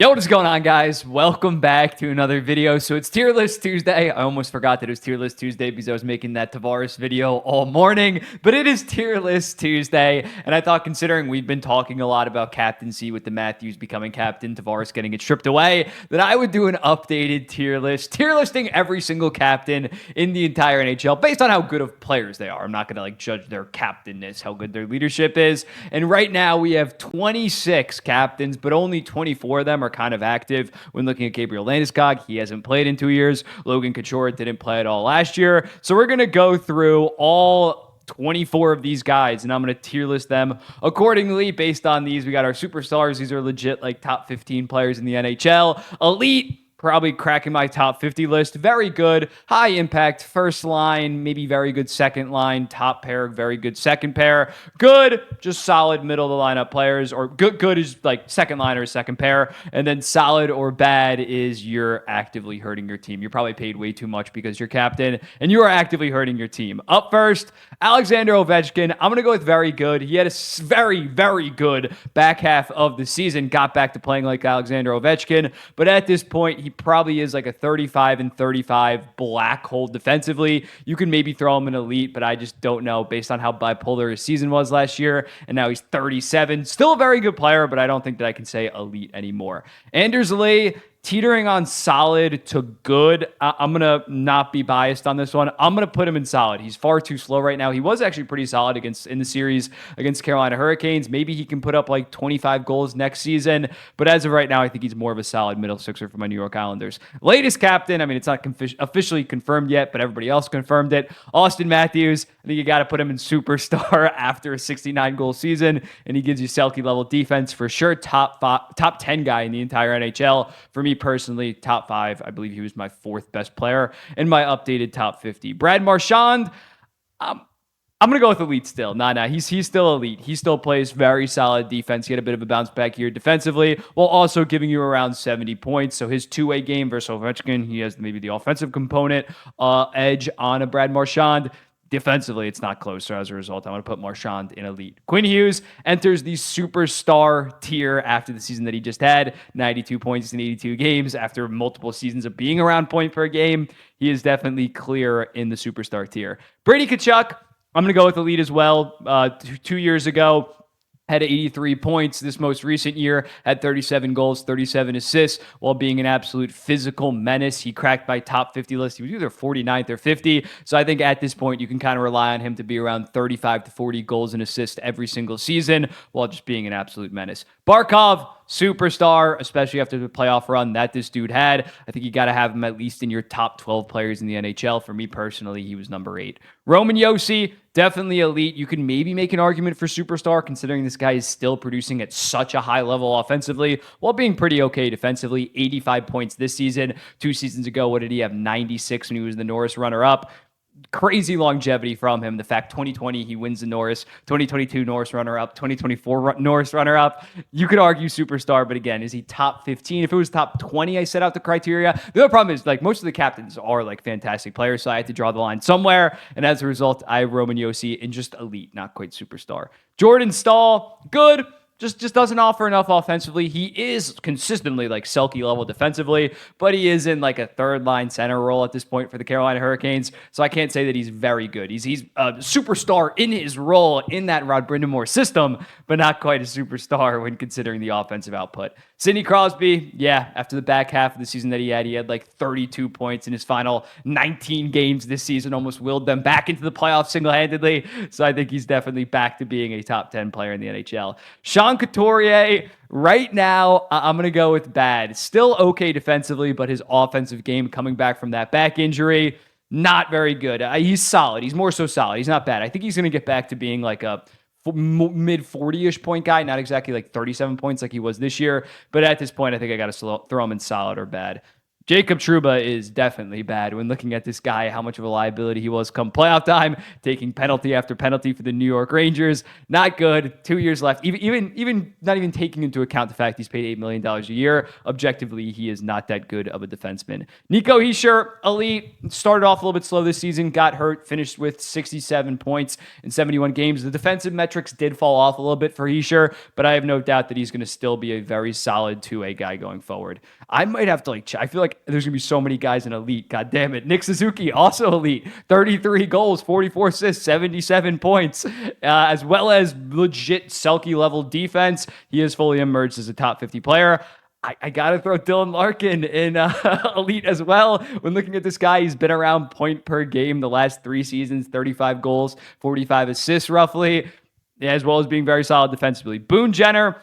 Yo, what is going on, guys? Welcome back to another video. So it's Tier List Tuesday. I almost forgot that it was Tier List Tuesday because I was making that Tavares video all morning, but it is Tier List Tuesday. And I thought, considering we've been talking a lot about captaincy with the Matthews becoming captain, Tavares getting it stripped away, that I would do an updated tier list, tier listing every single captain in the entire NHL based on how good of players they are. I'm not going to judge their captainness, how good their leadership is. And right now we have 26 captains, but only 24 of them are kind of active. When looking at Gabriel Landeskog, he hasn't played in 2 years. Logan Couture didn't play at all last year. So we're going to go through all 24 of these guys, and I'm going to tier list them accordingly based on these. We got our superstars. These are legit top 15 players in the NHL. Elite, probably cracking my top 50 list. Very good, high impact first line, maybe very good second line, top pair, very good second pair. Good, just solid middle of the lineup players, or good is second line or second pair. And then solid or bad is you're actively hurting your team. You're probably paid way too much because you're captain and you are actively hurting your team. Up first, Alexander Ovechkin. I'm going to go with very good. He had a very, very good back half of the season, got back to playing like Alexander Ovechkin, but at this point, he probably is like a 35 and 35 black hole defensively. You can maybe throw him in elite, but I just don't know based on how bipolar his season was last year. And now he's 37. Still a very good player, but I don't think that I can say elite anymore. Anders Lee, teetering on solid to good. I'm going to not be biased on this one. I'm going to put him in solid. He's far too slow right now. He was actually pretty solid in the series against Carolina Hurricanes. Maybe he can put up 25 goals next season. But as of right now, I think he's more of a solid middle sixer for my New York Islanders. Latest captain, I mean, it's not officially confirmed yet, but everybody else confirmed it. Auston Matthews, I think you got to put him in superstar after a 69-goal season, and he gives you Selke level defense for sure. Top 10 guy in the entire NHL. For me personally, top 5. I believe he was my 4th best player in my updated top 50. Brad Marchand, I'm going to go with elite still. He's still elite. He still plays very solid defense. He had a bit of a bounce back here defensively while also giving you around 70 points. So his two-way game versus Ovechkin, he has maybe the offensive component edge on a Brad Marchand. Defensively, it's not close. So as a result, I'm going to put Marchand in elite. Quinn Hughes enters the superstar tier after the season that he just had. 92 points in 82 games after multiple seasons of being around point per game. He is definitely clear in the superstar tier. Brady Tkachuk, I'm going to go with elite as well. 2 years ago, had 83 points. This most recent year had 37 goals, 37 assists, while being an absolute physical menace. He cracked my top 50 list. He was either 49th or 50. So I think at this point, you can kind of rely on him to be around 35 to 40 goals and assists every single season, while just being an absolute menace. Barkov, superstar, especially after the playoff run that this dude had. I think you got to have him at least in your top 12 players in the NHL. For me personally, he was number 8. Roman Josi, definitely elite. You can maybe make an argument for superstar considering this guy is still producing at such a high level offensively while being pretty okay defensively. 85 points this season. 2 seasons ago, what did he have? 96 when he was the Norris runner-up. Crazy longevity from him. The fact 2020 he wins the Norris, 2022 Norris runner-up, 2024 Norris runner-up. You could argue superstar, but again, is he top 15? If it was top 20, I set out the criteria. The other problem is most of the captains are fantastic players, so I had to draw the line somewhere. And as a result, I have Roman Josi in just elite, not quite superstar. Jordan Staal, good. Just doesn't offer enough offensively. He is consistently Selke level defensively, but he is in a third line center role at this point for the Carolina Hurricanes. So I can't say that he's very good. He's a superstar in his role in that Rod Brindamore system, but not quite a superstar when considering the offensive output. Sidney Crosby, yeah, after the back half of the season that he had 32 points in his final 19 games this season, almost willed them back into the playoffs single-handedly. So I think he's definitely back to being a top 10 player in the NHL. Sean Couturier, right now, I'm going to go with bad. Still okay defensively, but his offensive game coming back from that back injury, not very good. He's solid. He's more so solid. He's not bad. I think he's going to get back to being a mid 40-ish point guy, not exactly 37 points like he was this year. But at this point, I think I got to throw him in solid or bad. Jacob Trouba is definitely bad when looking at this guy, how much of a liability he was come playoff time, taking penalty after penalty for the New York Rangers. Not good. 2 years left. Even not even taking into account the fact he's paid $8 million a year. Objectively, he is not that good of a defenseman. Nico Hischier, elite. Started off a little bit slow this season, got hurt, finished with 67 points in 71 games. The defensive metrics did fall off a little bit for Hischier, but I have no doubt that he's going to still be a very solid 2A guy going forward. I might have to I feel like there's going to be so many guys in elite. God damn it. Nick Suzuki, also elite. 33 goals, 44 assists, 77 points, as well as legit Selke level defense. He is fully emerged as a top 50 player. I got to throw Dylan Larkin in elite as well. When looking at this guy, he's been around point per game the last 3 seasons, 35 goals, 45 assists roughly, as well as being very solid defensively. Boone Jenner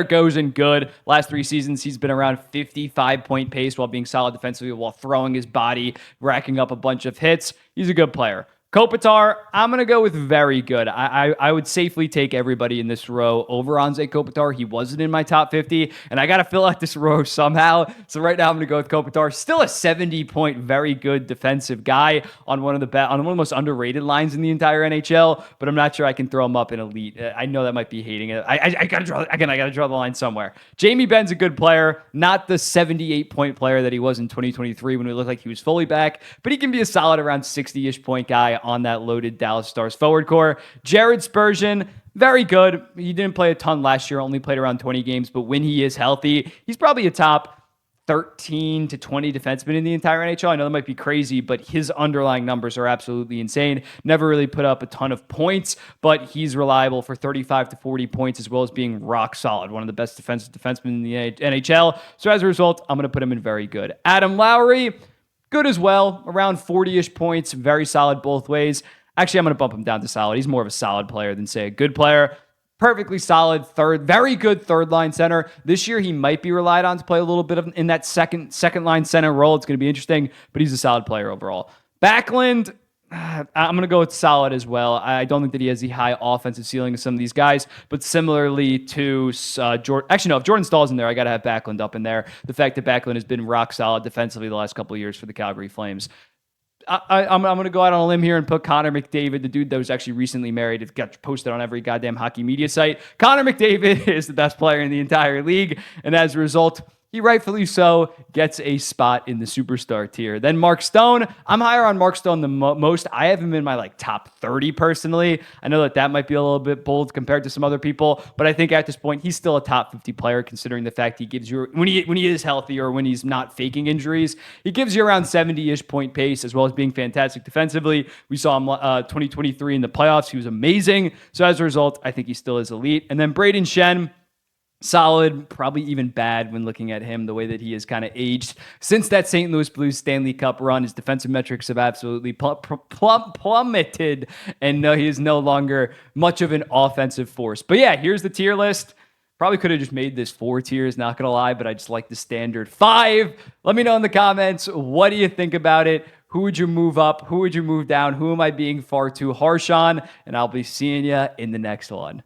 goes in good. Last 3 seasons, he's been around 55-point pace while being solid defensively, while throwing his body, racking up a bunch of hits. He's a good player. Kopitar, I'm going to go with very good. I would safely take everybody in this row over Anze Kopitar. He wasn't in my top 50, and I got to fill out this row somehow. So right now I'm going to go with Kopitar. Still a 70-point, very good defensive guy on one of the most underrated lines in the entire NHL, but I'm not sure I can throw him up in elite. I know that might be hating it. I got to draw the line somewhere. Jamie Benn's a good player, not the 78-point player that he was in 2023 when it looked like he was fully back, but he can be a solid around 60-ish point guy on that loaded Dallas Stars forward core. Jared Spurgeon, very good. He didn't play a ton last year, only played around 20 games, but when he is healthy, he's probably a top 13 to 20 defenseman in the entire NHL. I know that might be crazy, but his underlying numbers are absolutely insane. Never really put up a ton of points, but he's reliable for 35 to 40 points, as well as being rock solid. One of the best defensive defensemen in the NHL. So as a result, I'm going to put him in very good. Adam Lowry, good as well, around 40-ish points, very solid both ways. Actually, I'm going to bump him down to solid. He's more of a solid player than, say, a good player. Perfectly solid very good third-line center. This year, he might be relied on to play a little bit in that second-line center role. It's going to be interesting, but he's a solid player overall. Backlund, I'm going to go with solid as well. I don't think that he has the high offensive ceiling of some of these guys, but similarly to Jordan. Actually, no, if Jordan Stahl's in there, I got to have Backlund up in there. The fact that Backlund has been rock solid defensively the last couple of years for the Calgary Flames. I'm going to go out on a limb here and put Connor McDavid, the dude that was actually recently married. It got posted on every goddamn hockey media site. Connor McDavid is the best player in the entire league, and as a result, he rightfully so gets a spot in the superstar tier. Then Mark Stone. I'm higher on Mark Stone than most. I have him in my top 30 personally. I know that might be a little bit bold compared to some other people, but I think at this point he's still a top 50 player considering the fact he gives you, when he is healthy or when he's not faking injuries, he gives you around 70-ish point pace as well as being fantastic defensively. We saw him 2023 in the playoffs. He was amazing. So as a result, I think he still is elite. And then Braden Shen, solid, probably even bad when looking at him, the way that he has kind of aged. Since that St. Louis Blues Stanley Cup run, his defensive metrics have absolutely plummeted, and he is no longer much of an offensive force. But yeah, here's the tier list. Probably could have just made this 4 tiers, not going to lie, but I just like the standard 5. Let me know in the comments, what do you think about it? Who would you move up? Who would you move down? Who am I being far too harsh on? And I'll be seeing you in the next one.